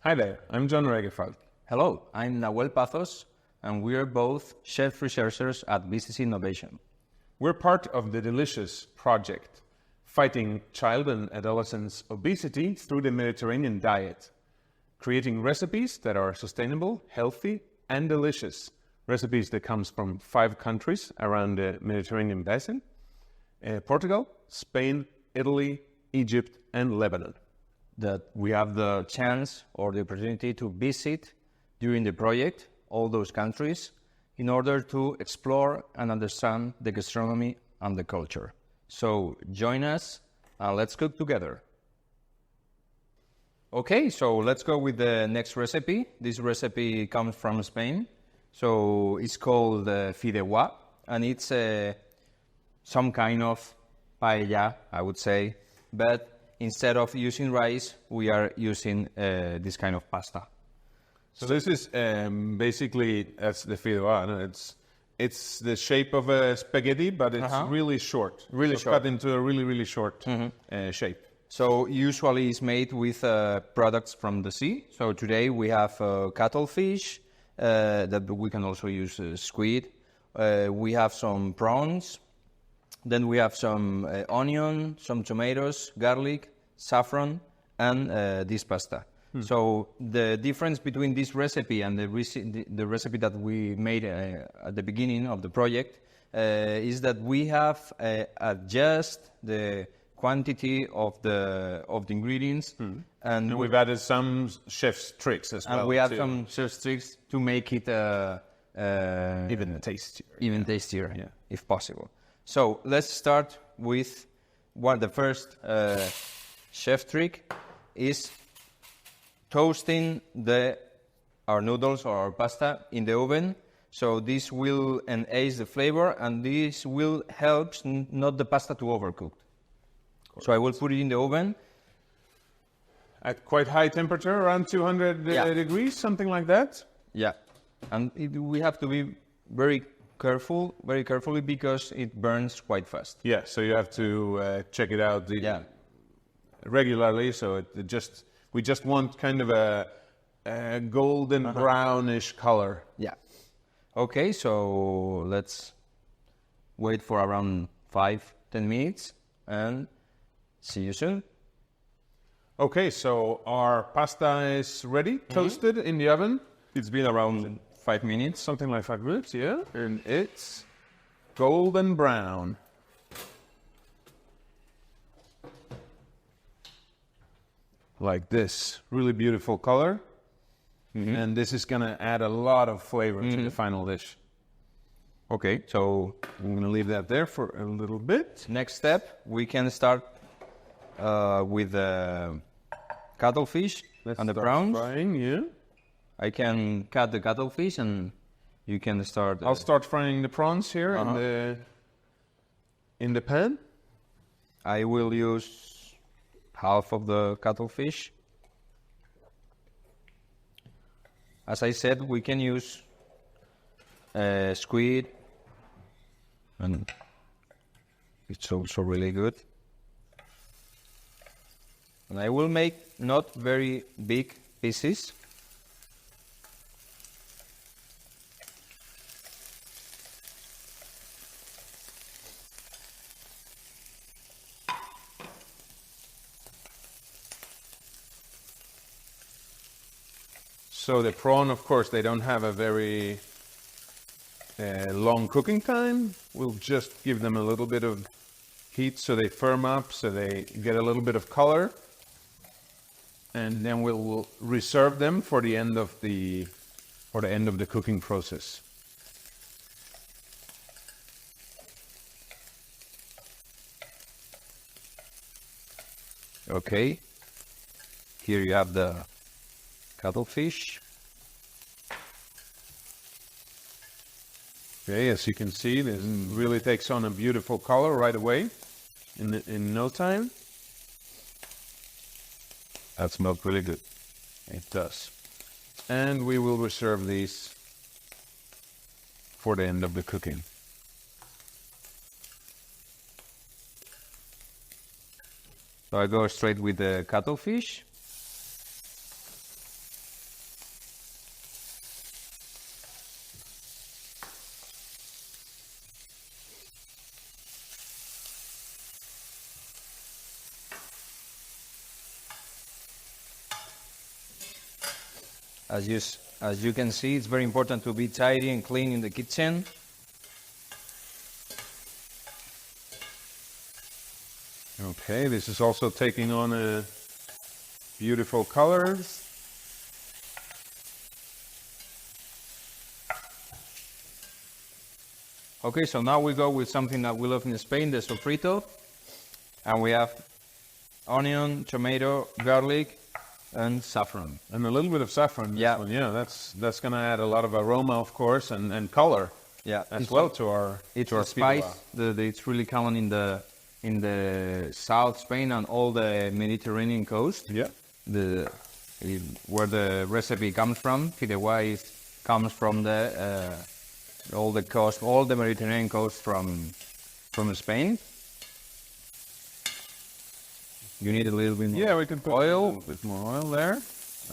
Hi there, I'm John Regefald. Hello, I'm Nahuel Pazos, and we are both chef researchers at BCC Innovation. We're part of the Delicious project, fighting child and adolescent obesity through the Mediterranean diet, creating recipes that are sustainable, healthy, and delicious. Recipes that comes from 5 countries around the Mediterranean basin: Portugal, Spain, Italy, Egypt, and Lebanon. That we have the chance or the opportunity to visit during the project all those countries in order to explore and understand the gastronomy and the culture. So join us and let's cook together. Okay, so let's go with the next recipe. This recipe comes from Spain. So it's called Fideuá, and it's some kind of paella, I would say, but instead of using rice, we are using this kind of pasta. So this is basically, that's the fideuá. No? It's the shape of a spaghetti, but it's really short. Really short. Cut into a really short shape. So usually it's made with products from the sea. So today we have cuttlefish, that we can also use squid. We have some prawns. Then we have some onion, some tomatoes, garlic, saffron, and this pasta. So the difference between this recipe and the recipe that we made at the beginning of the project is that we have adjust the quantity of the ingredients, And we've added some chef's tricks as well. And we have some chef's tricks to make it even tastier. Even tastier, if possible. So let's start with the first chef trick is toasting our noodles or our pasta in the oven. So this will enhance the flavor, and this will help not the pasta to overcook. So I will put it in the oven. At quite high temperature, around 200 degrees, something like that? Yeah. And we have to be very carefully, because it burns quite fast. Yeah, so you have to check it out regularly. So we just want kind of a golden brownish color. Yeah. Okay, so let's wait for around 5-10 minutes and see you soon. Okay, so our pasta is ready, toasted in the oven. It's been around 5 minutes. Something like 5 minutes, yeah. And it's golden brown. Like this. Really beautiful color. And this is going to add a lot of flavor to the final dish. Okay, so I'm going to leave that there for a little bit. Next step, we can start with the cuttlefish and the prawns. Frying, yeah. I can cut the cuttlefish and you can start. I'll start frying the prawns here in the pan. I will use half of the cuttlefish. As I said, we can use squid, and it's also really good. And I will make not very big pieces. So the prawn, of course, they don't have a very long cooking time. We'll just give them a little bit of heat so they firm up, so they get a little bit of color. And then we'll reserve them for the end of the cooking process. Okay. Here you have the cuttlefish. Okay, as you can see, this really takes on a beautiful color right away in no time. That smells really good. It does. And we will reserve these for the end of the cooking. So I go straight with the cuttlefish. As you can see, it's very important to be tidy and clean in the kitchen. Okay, this is also taking on a beautiful colors. Okay, so now we go with something that we love in Spain, the sofrito. And we have onion, tomato, garlic, and saffron. And a little bit of saffron. Yeah. Yeah, that's going to add a lot of aroma, of course, and color. Yeah, as well to our spice. It's really common in the South Spain and all the Mediterranean coast. Yeah. Where the recipe comes from, Fideuá comes from all the Mediterranean coast from Spain. You need a little bit more. Yeah, we can put oil. a little bit more oil there.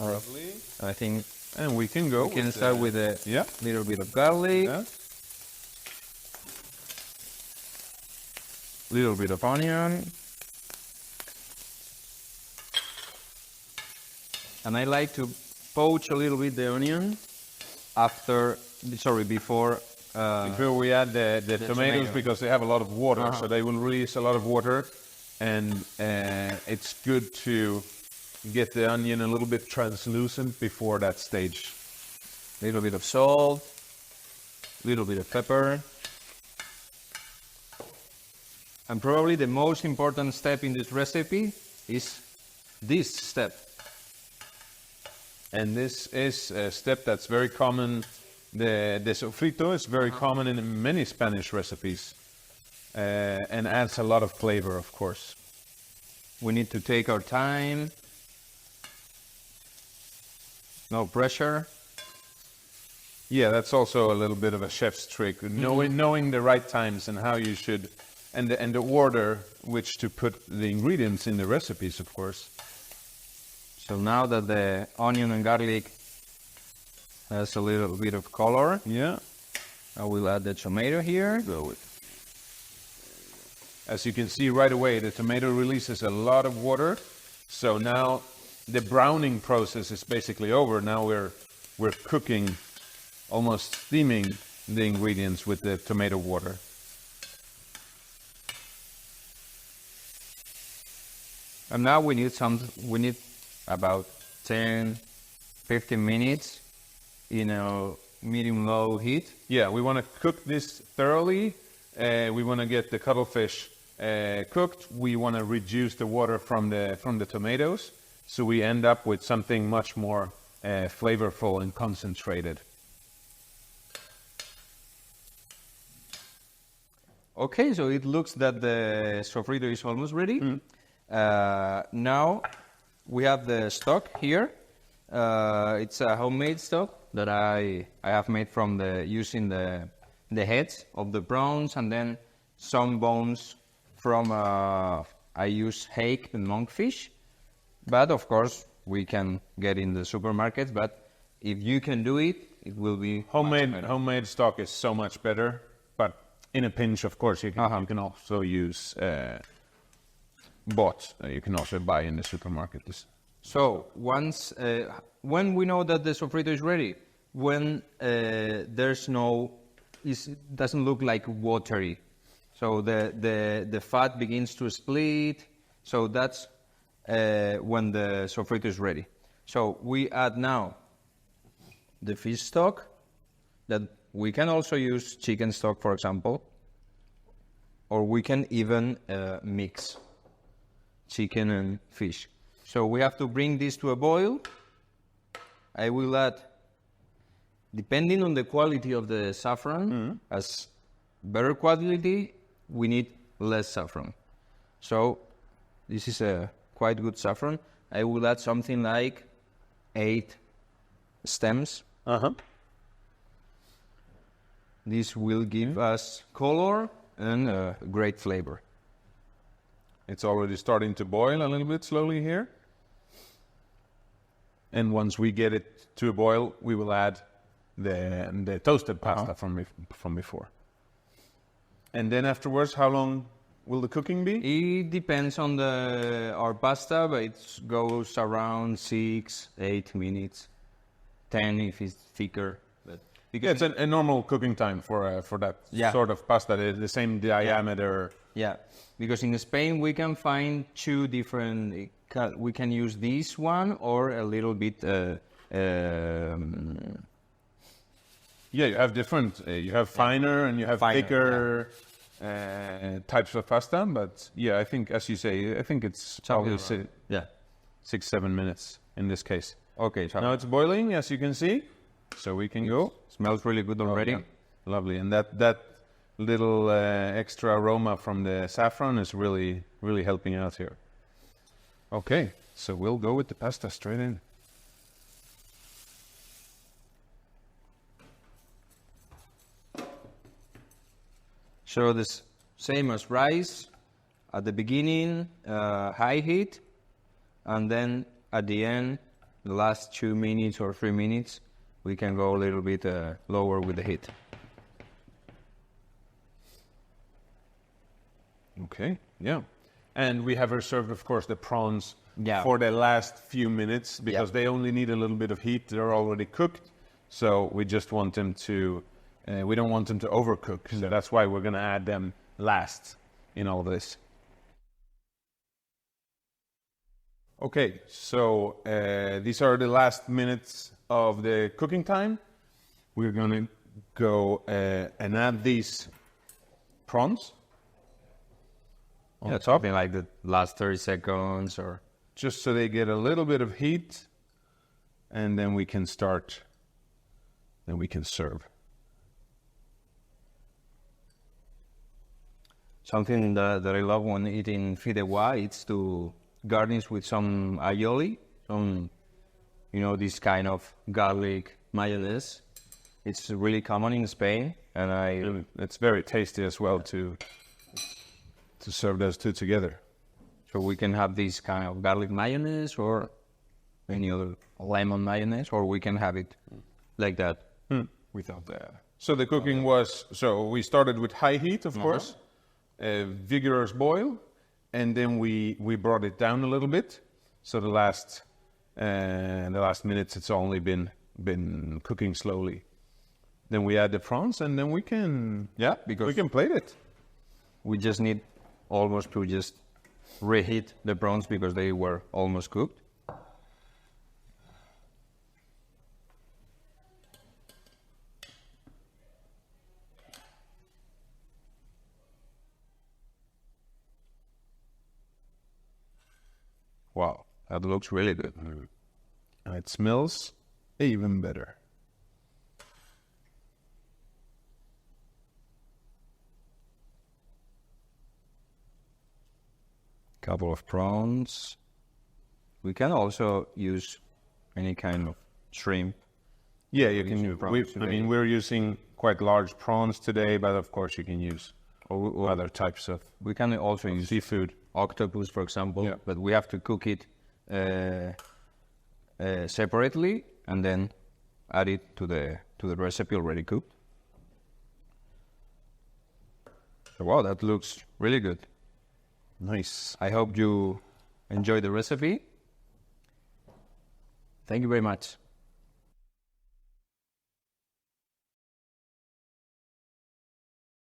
Lovely. I think. And we can start with a little bit of garlic. Yeah. Little bit of onion. And I like to poach a little bit the onion before we add the tomatoes, because they have a lot of water, so they will release a lot of water, and it's good to get the onion a little bit translucent before that stage. A little bit of salt, a little bit of pepper. And probably the most important step in this recipe is this step. And this is a step that's very common. The sofrito is very common in many Spanish recipes, and adds a lot of flavor, of course. We need to take our time. No pressure. Yeah, that's also a little bit of a chef's trick. Knowing the right times and how you should, and the order which to put the ingredients in the recipes, of course. So now that the onion and garlic has a little bit of color, I will add the tomato here. As you can see right away, the tomato releases a lot of water. So now the browning process is basically over. Now we're cooking, almost steaming the ingredients with the tomato water. And now we need about 10-15 minutes in a medium-low heat. Yeah, we want to cook this thoroughly. We want to get the cuttlefish cooked. We want to reduce the water from the tomatoes, so we end up with something much more flavorful and concentrated. Okay, so it looks that the sofrito is almost ready. Now we have the stock here. It's a homemade stock that I have made from using the heads of the prawns, and then some bones from I use hake and monkfish. But of course we can get in the supermarkets. But if you can do it, it will be homemade stock is so much better. But in a pinch, of course, you can also use bought. You can also buy in the supermarket. So once when we know that the sofrito is ready, when it doesn't look like watery, so the fat begins to split, so that's when the sofrito is ready. So we add now the fish stock, that we can also use chicken stock, for example, or we can even mix chicken and fish. So we have to bring this to a boil. I will add, depending on the quality of the saffron, as better quality, we need less saffron. So this is a quite good saffron. I will add something like 8 stems. This will give us color and great flavor. It's already starting to boil a little bit slowly here. And once we get it to a boil, we will add the toasted pasta from before. And then afterwards, how long will the cooking be? It depends on our pasta, but it goes around 6-8 minutes. 10 if it's thicker. But Yeah, it's a normal cooking time for that sort of pasta, the same diameter. Yeah, because in Spain we can find two different. We can use this one or a little bit. Yeah, you have different. You have finer and you have thicker types of pasta. But yeah, I think, as you say, I think it's probably 6-7 minutes in this case. Okay, so now it's boiling, as you can see. So we can go. Smells really good already. Yeah. Lovely, and that little extra aroma from the saffron is really helping out here. Okay, so we'll go with the pasta straight in. So this same as rice, at the beginning, high heat, and then at the end, the last 2 minutes or 3 minutes, we can go a little bit lower with the heat. Okay, yeah. And we have reserved, of course, the prawns Yeah. for the last few minutes because they only need a little bit of heat. They're already cooked. So we just want them to, we don't want them to overcook. So that's why we're going to add them last in all this. Okay, so these are the last minutes of the cooking time. We're going to go and add these prawns. Yeah, something like the last 30 seconds or... Just so they get a little bit of heat, and then we can start, then we can serve. Something that I love when eating fideuá, it's to garnish with some aioli, some, this kind of garlic mayonnaise. It's really common in Spain, and it's very tasty as well to serve those two together. So we can have this kind of garlic mayonnaise or any other lemon mayonnaise, or we can have it like that without that. So the cooking was, so we started with high heat, of course, a vigorous boil, and then we brought it down a little bit. So the last minutes, it's only been cooking slowly. Then we add the prawns, and then we can plate it. We just need almost to just reheat the prawns because they were almost cooked. Wow, that looks really good. And it smells even better. Couple of prawns. We can also use any kind of shrimp. Yeah, you can use prawns. We're using quite large prawns today, but of course you can use other types of. We can also use seafood, octopus, for example. But we have to cook it separately and then add it to the recipe already cooked. So wow, that looks really good. Nice. I hope you enjoy the recipe. Thank you very much.